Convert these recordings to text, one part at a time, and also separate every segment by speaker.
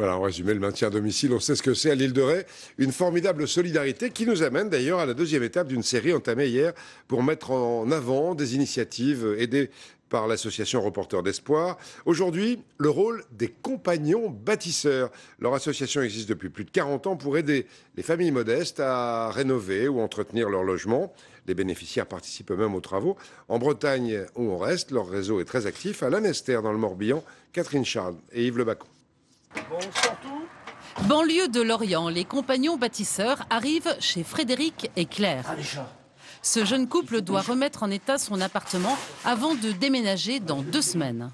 Speaker 1: Voilà, en résumé, le maintien à domicile, on sait ce que c'est à l'île de Ré. Une formidable solidarité qui nous amène d'ailleurs à la deuxième étape d'une série entamée hier pour mettre en avant des initiatives aidées par l'association Reporters d'Espoir. Aujourd'hui, le rôle des compagnons bâtisseurs. Leur association existe depuis plus de 40 ans pour aider les familles modestes à rénover ou entretenir leur logement. Les bénéficiaires participent eux-mêmes aux travaux. En Bretagne, où on reste, leur réseau est très actif. À Lanester, dans le Morbihan, Catherine Charles et Yves Le Bacon.
Speaker 2: Banlieue de Lorient, les compagnons bâtisseurs arrivent chez Frédéric et Claire. Ce jeune couple doit remettre en état son appartement avant de déménager dans 2 semaines.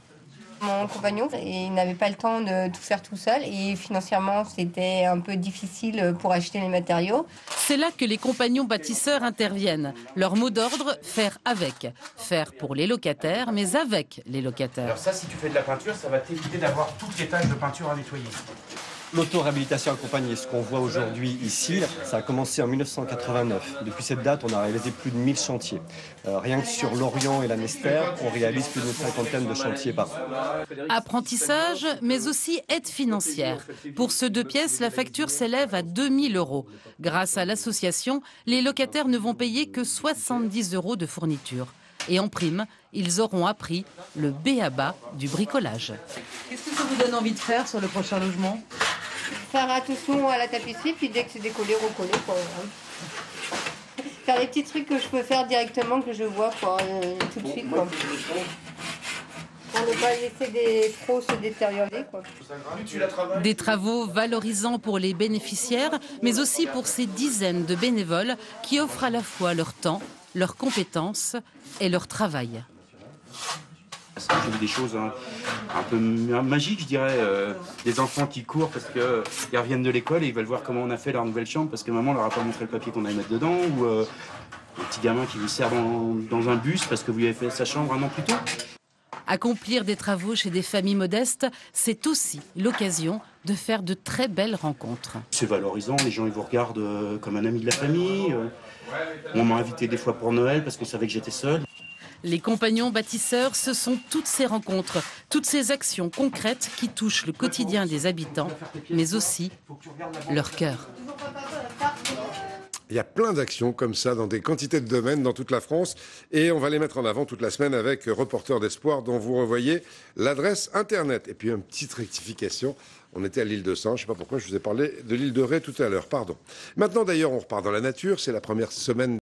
Speaker 3: Mon compagnon, il n'avait pas le temps de tout faire tout seul et financièrement, c'était un peu difficile pour acheter les matériaux.
Speaker 2: C'est là que les compagnons bâtisseurs interviennent. Leur mot d'ordre, faire avec. Faire pour les locataires, mais avec les locataires.
Speaker 4: Alors ça, si tu fais de la peinture, ça va t'éviter d'avoir toutes les taches de peinture à nettoyer.
Speaker 5: L'auto-réhabilitation accompagnée, ce qu'on voit aujourd'hui ici, ça a commencé en 1989. Depuis cette date, on a réalisé plus de 1000 chantiers. Rien que sur Lorient et Lanester, on réalise plus d'une 50aine de chantiers par an.
Speaker 2: Apprentissage, mais aussi aide financière. Pour ce 2 pièces, la facture s'élève à 2000 €. Grâce à l'association, les locataires ne vont payer que 70 € de fourniture. Et en prime, ils auront appris le b.a.-ba du bricolage.
Speaker 6: Qu'est-ce que ça vous donne envie de faire sur le prochain logement?
Speaker 3: Faire attention à la tapisserie, puis dès que c'est décollé, recoller, quoi. Faire les petits trucs que je peux faire directement, que je vois, quoi, tout de suite, quoi. Pour ne pas laisser des pros se détériorer, quoi.
Speaker 2: Des travaux valorisants pour les bénéficiaires, mais aussi pour ces dizaines de bénévoles qui offrent à la fois leur temps, leurs compétences et leur travail.
Speaker 4: J'ai vu des choses un peu magiques, je dirais. Des enfants qui courent parce qu'ils reviennent de l'école et ils veulent voir comment on a fait leur nouvelle chambre parce que maman leur a pas montré le papier qu'on allait mettre dedans. Ou un petit gamin qui vous sert dans un bus parce que vous lui avez fait sa chambre 1 an plus tôt.
Speaker 2: Accomplir des travaux chez des familles modestes, c'est aussi l'occasion de faire de très belles rencontres.
Speaker 4: C'est valorisant, les gens ils vous regardent comme un ami de la famille. On m'a invité des fois pour Noël parce qu'on savait que j'étais seul.
Speaker 2: Les compagnons bâtisseurs, ce sont toutes ces rencontres, toutes ces actions concrètes qui touchent le quotidien des habitants, mais aussi leur cœur.
Speaker 1: Il y a plein d'actions comme ça dans des quantités de domaines dans toute la France et on va les mettre en avant toute la semaine avec Reporters d'Espoir dont vous revoyez l'adresse internet. Et puis une petite rectification, on était à l'île de Sens, je ne sais pas pourquoi je vous ai parlé de l'île de Ré tout à l'heure, pardon. Maintenant d'ailleurs on repart dans la nature, c'est la première semaine